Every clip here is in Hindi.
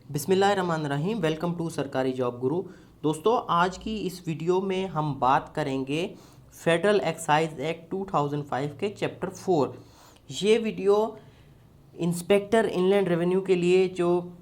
बिस्मिल्लाहिर्रहमानिर्रहीम। वेलकम टू सरकारी जॉब गुरु। दोस्तों, आज की इस वीडियो में हम बात करेंगे फेडरल एक्साइज एक्ट 2005 के चैप्टर 4। ये वीडियो इंस्पेक्टर इनलैंड रेवेन्यू के लिए जो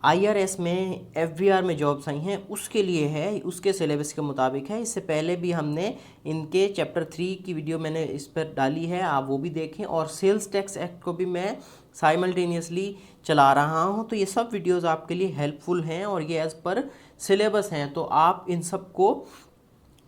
आईआरएस में एफबीआर में जॉब्स आई हैं उसके लिए है, उसके सिलेबस के मुताबिक है। इससे पहले भी हमने इनके चैप्टर 3 की वीडियो मैंने इस पर डाली है, आप वो भी देखें। और सेल्स टैक्स एक्ट को भी मैं साइमल्टेनियसली चला रहा हूँ, तो ये सब वीडियोस आपके लिए हेल्पफुल हैं और ये एज़ पर सिलेबस हैं, तो आप इन सब को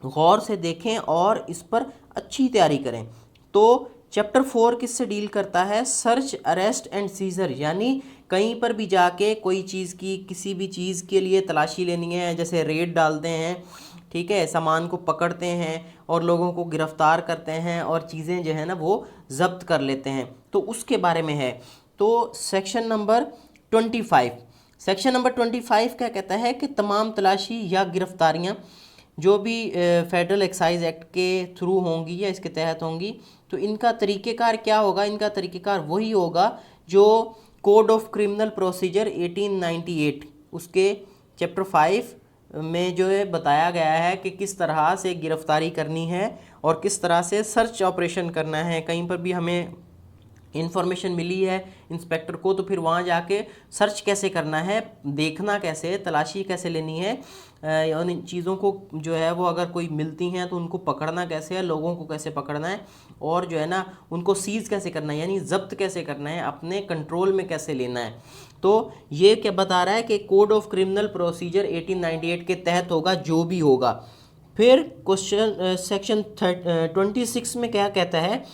गौर से देखें और इस पर अच्छी तैयारी करें। तो चैप्टर 4 किससे डील करता है? सर्च, अरेस्ट एंड सीजर, यानी कहीं पर भी जाके कोई चीज़ की, किसी भी चीज़ के लिए तलाशी लेनी है, जैसे रेड डालते हैं, ठीक है, सामान को पकड़ते हैं और लोगों को गिरफ्तार करते हैं और चीज़ें जो है ना वो जब्त कर लेते हैं, तो उसके बारे में है। तो सेक्शन नंबर 25 क्या कहता है कि तमाम तलाशी या गिरफ्तारियां जो भी फेडरल एक्साइज एक्ट के थ्रू होंगी या इसके तहत होंगी, तो इनका तरीक़ेकार क्या होगा? इनका तरीक़ेकार वही होगा जो कोड ऑफ क्रिमिनल प्रोसीजर 1898 उसके चैप्टर 5 में जो है बताया गया है कि किस तरह से गिरफ्तारी करनी है और किस तरह से सर्च ऑपरेशन करना है। कहीं पर भी हमें इन्फॉर्मेशन मिली है इंस्पेक्टर को, तो फिर वहाँ जाके सर्च कैसे करना है, देखना कैसे, तलाशी कैसे लेनी है, उन चीज़ों को जो है वो अगर कोई मिलती हैं तो उनको पकड़ना कैसे है, लोगों को कैसे पकड़ना है और जो है ना उनको सीज़ कैसे करना है, यानी जब्त कैसे करना है, अपने कंट्रोल में कैसे लेना है। तो ये क्या बता रहा है कि कोड ऑफ क्रिमिनल प्रोसीजर 1898 के तहत होगा जो भी होगा। फिर क्वेश्चन सेक्शन 26 में क्या कहता है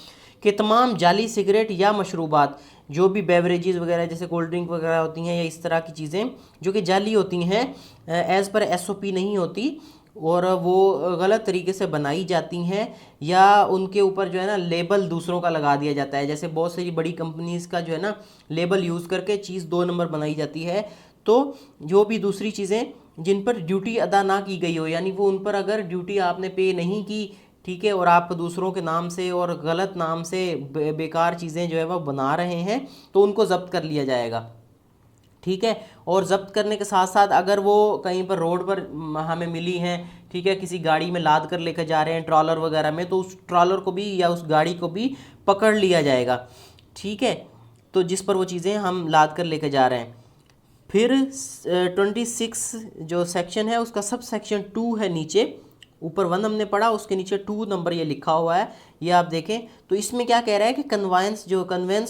कि तमाम जाली सिगरेट या मशरूबात, जो भी बेवरेजेस वगैरह जैसे कोल्ड ड्रिंक वगैरह होती हैं या इस तरह की चीज़ें जो कि जाली होती हैं, एज़ पर एसओपी नहीं होती और वो गलत तरीके से बनाई जाती हैं, या उनके ऊपर जो है ना लेबल दूसरों का लगा दिया जाता है। जैसे बहुत सारी बड़ी कंपनीज़ का जो है ना लेबल यूज़ करके चीज़ 2 नंबर बनाई जाती है। तो जो भी दूसरी चीज़ें जिन पर ड्यूटी अदा ना की गई हो, यानी वो उन पर अगर ड्यूटी आपने पे नहीं की, ठीक है, और आप दूसरों के नाम से और गलत नाम से बेकार चीज़ें जो है वह बना रहे हैं, तो उनको ज़ब्त कर लिया जाएगा, ठीक है। और ज़ब्त करने के साथ साथ अगर वो कहीं पर रोड पर हमें मिली हैं, ठीक है, किसी गाड़ी में लाद कर लेकर जा रहे हैं ट्रॉलर वगैरह में, तो उस ट्रॉलर को भी या उस गाड़ी को भी पकड़ लिया जाएगा, ठीक है, तो जिस पर वो चीज़ें हम लाद कर लेकर जा रहे हैं। फिर 26 जो सेक्शन है उसका सब सेक्शन 2 है, नीचे ऊपर 1 हमने पढ़ा, उसके नीचे 2 नंबर ये लिखा हुआ है, ये आप देखें। तो इसमें क्या कह रहा है कि कन्वेंस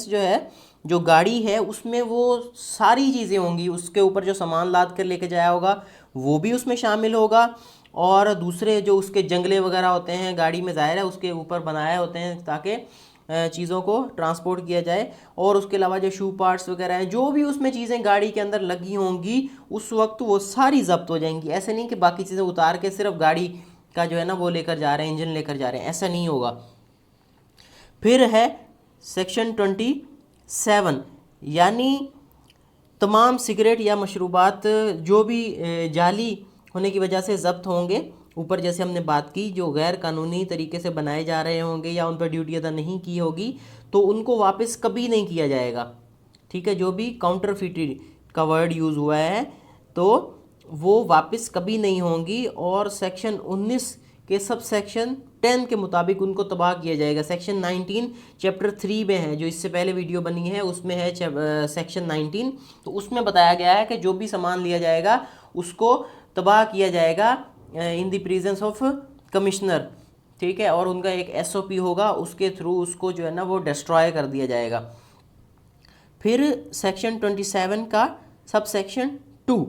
जो है, जो गाड़ी है उसमें वो सारी चीज़ें होंगी, उसके ऊपर जो सामान लाद कर लेके जाया होगा वो भी उसमें शामिल होगा, और दूसरे जो उसके जंगले वगैरह होते हैं गाड़ी में, ज़ाहिर है उसके ऊपर बनाए होते हैं ताकि चीज़ों को ट्रांसपोर्ट किया जाए। और उसके अलावा जो शू पार्ट्स वगैरह हैं, जो भी उसमें चीज़ें गाड़ी के अंदर लगी होंगी उस वक्त वो सारी जब्त हो जाएंगी। ऐसे नहीं कि बाकी चीज़ें उतार के सिर्फ गाड़ी का जो है ना वो लेकर जा रहे हैं, इंजन लेकर जा रहे हैं, ऐसा नहीं होगा। फिर है सेक्शन 27, यानी तमाम सिगरेट या मशरूबात जो भी जाली होने की वजह से ज़ब्त होंगे, ऊपर जैसे हमने बात की, जो गैर कानूनी तरीके से बनाए जा रहे होंगे या उन पर ड्यूटी अदा नहीं की होगी, तो उनको वापस कभी नहीं किया जाएगा, ठीक है। जो भी काउंटरफिटेड का वर्ड यूज़ हुआ है तो वो वापस कभी नहीं होंगी। और सेक्शन 19 के सब सेक्शन 10 के मुताबिक उनको तबाह किया जाएगा। सेक्शन 19 चैप्टर 3 में है, जो इससे पहले वीडियो बनी है उसमें है सेक्शन 19, तो उसमें बताया गया है कि जो भी सामान लिया जाएगा उसको तबाह किया जाएगा in the presence of commissioner, ठीक है, और उनका एक एसओपी होगा, उसके थ्रू उसको जो है ना वो डिस्ट्रॉय कर दिया जाएगा। फिर सेक्शन 27 का सब सेक्शन 2,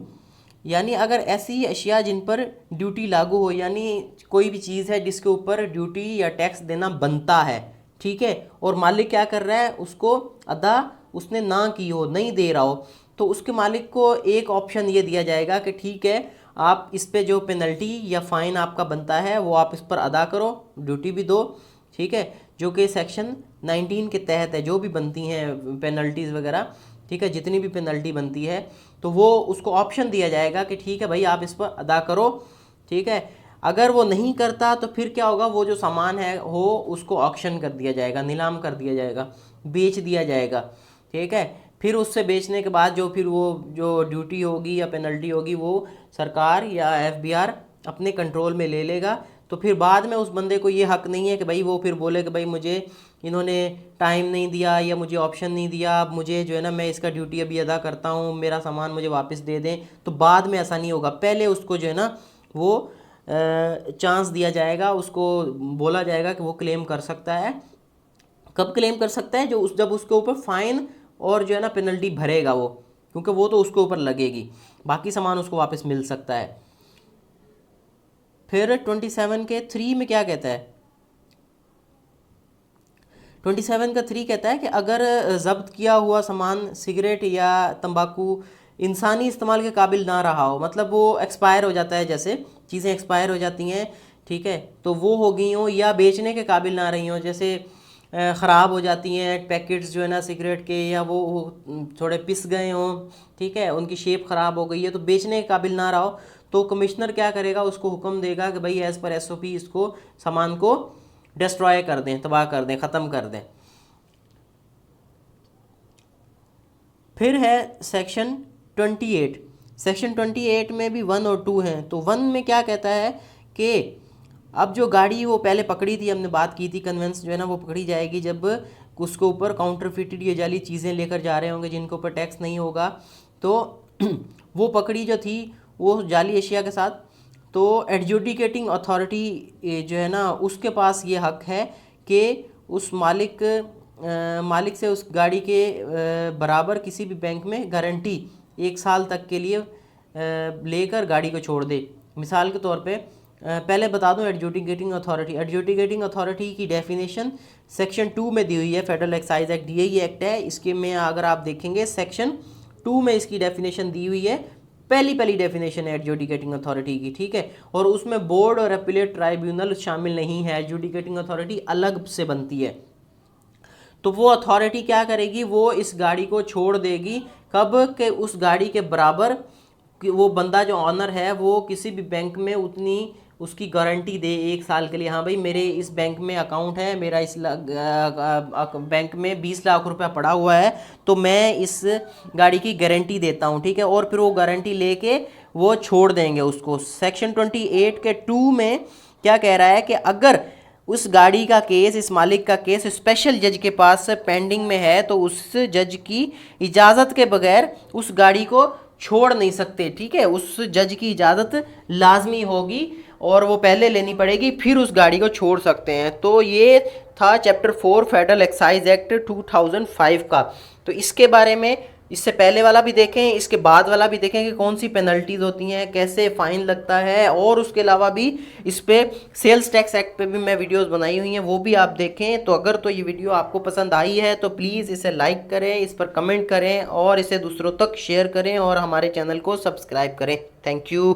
यानी अगर ऐसी अशिया जिन पर ड्यूटी लागू हो, यानी कोई भी चीज़ है जिसके ऊपर ड्यूटी या टैक्स देना बनता है, ठीक है, और मालिक क्या कर रहा है, उसको अदा उसने ना की हो, नहीं दे रहा हो, तो उसके मालिक को एक ऑप्शन ये दिया जाएगा कि ठीक है, आप इस पे जो पेनल्टी या फ़ाइन आपका बनता है वो आप इस पर अदा करो, ड्यूटी भी दो, ठीक है, जो कि सेक्शन 19 के तहत है, जो भी बनती हैं पेनल्टीज़ वगैरह, ठीक है, जितनी भी पेनल्टी बनती है तो वो उसको ऑप्शन दिया जाएगा कि ठीक है भाई आप इस पर अदा करो, ठीक है। अगर वो नहीं करता तो फिर क्या होगा, वो जो सामान है उसको ऑक्शन कर दिया जाएगा, नीलाम कर दिया जाएगा, बेच दिया जाएगा, ठीक है। फिर उससे बेचने के बाद जो फिर वो जो ड्यूटी होगी या पेनल्टी होगी वो सरकार या एफबीआर अपने कंट्रोल में ले लेगा। तो फिर बाद में उस बंदे को ये हक नहीं है कि भाई वो फिर बोले कि भाई मुझे इन्होंने टाइम नहीं दिया या मुझे ऑप्शन नहीं दिया, अब मुझे जो है ना मैं इसका ड्यूटी अभी अदा करता हूँ, मेरा सामान मुझे वापस दे दें। तो बाद में ऐसा नहीं होगा, पहले उसको जो है ना वो चांस दिया जाएगा, उसको बोला जाएगा कि वो क्लेम कर सकता है। कब क्लेम कर सकता है? जब उसके ऊपर फाइन और जो है ना पेनल्टी भरेगा वो, क्योंकि वो तो उसके ऊपर लगेगी, बाकी सामान उसको वापस मिल सकता है। फिर 27 के 3 में क्या कहता है? 27 का 3 कहता है कि अगर जब्त किया हुआ सामान सिगरेट या तंबाकू इंसानी इस्तेमाल के काबिल ना रहा हो, मतलब वो एक्सपायर हो जाता है, जैसे चीज़ें एक्सपायर हो जाती हैं, ठीक है, तो वो हो गई हों या बेचने के काबिल ना रही हों, जैसे ख़राब हो जाती हैं पैकेट्स जो है ना सिगरेट के, या वो थोड़े पिस गए हों, ठीक है, उनकी शेप ख़राब हो गई है, तो बेचने के काबिल ना रहा हो, तो कमिश्नर क्या करेगा? उसको हुक्म देगा कि भाई एज़ पर एसओपी इसको सामान को डिस्ट्रॉय कर दें, तबाह कर दें, ख़त्म कर दें। फिर है सेक्शन 28। सेक्शन 28 में भी 1 और 2 हैं। तो 1 में क्या कहता है कि अब जो गाड़ी वो पहले पकड़ी थी, हमने बात की थी, कन्वेंस जो है ना वो पकड़ी जाएगी जब उसके ऊपर काउंटरफिटेड ये जाली चीज़ें लेकर जा रहे होंगे जिनके ऊपर टैक्स नहीं होगा। तो वो पकड़ी जो थी वो जाली एशिया के साथ, तो एडजुडिकेटिंग अथॉरिटी जो है ना उसके पास ये हक है कि उस मालिक से उस गाड़ी के बराबर किसी भी बैंक में गारंटी 1 साल तक के लिए लेकर गाड़ी को छोड़ दे। मिसाल के तौर पे पहले बता दूं एडजुडिकेटिंग अथॉरिटी की डेफिनेशन सेक्शन 2 में दी हुई है, federal excise act DI act है इसके में, अगर आप देखेंगे सेक्शन 2 में इसकी डेफिनेशन दी हुई है, पहली डेफिनेशन है एडजुडिकेटिंग अथॉरिटी की, ठीक है, और उसमें बोर्ड और अपीलेट ट्राइब्यूनल शामिल नहीं है, एडजुडिकेटिंग अथॉरिटी अलग से बनती है। तो वो अथॉरिटी क्या करेगी? वो इस गाड़ी को छोड़ देगी कब के उस गाड़ी के बराबर वो बंदा जो ऑनर है वो किसी भी बैंक में उतनी उसकी गारंटी दे 1 साल के लिए, हाँ भाई मेरे इस बैंक में अकाउंट है, मेरा इस बैंक में 20 लाख रुपया पड़ा हुआ है, तो मैं इस गाड़ी की गारंटी देता हूँ, ठीक है, और फिर वो गारंटी लेके वो छोड़ देंगे उसको। सेक्शन 28 के 2 में क्या कह रहा है कि अगर उस गाड़ी का केस, इस मालिक का केस स्पेशल जज के पास पेंडिंग में है तो उस जज की इजाज़त के बगैर उस गाड़ी को छोड़ नहीं सकते, ठीक है, उस जज की इजाज़त लाजमी होगी और वो पहले लेनी पड़ेगी, फिर उस गाड़ी को छोड़ सकते हैं। तो ये था चैप्टर 4 फेडरल एक्साइज एक्ट 2005 का। तो इसके बारे में इससे पहले वाला भी देखें, इसके बाद वाला भी देखें कि कौन सी पेनल्टीज़ होती हैं, कैसे फ़ाइन लगता है, और उसके अलावा भी इस पर सेल्स टैक्स एक्ट पे भी मैं वीडियोस बनाई हुई हैं, वो भी आप देखें। तो अगर तो ये वीडियो आपको पसंद आई है तो प्लीज़ इसे लाइक करें, इस पर कमेंट करें और इसे दूसरों तक शेयर करें और हमारे चैनल को सब्सक्राइब करें। Thank you.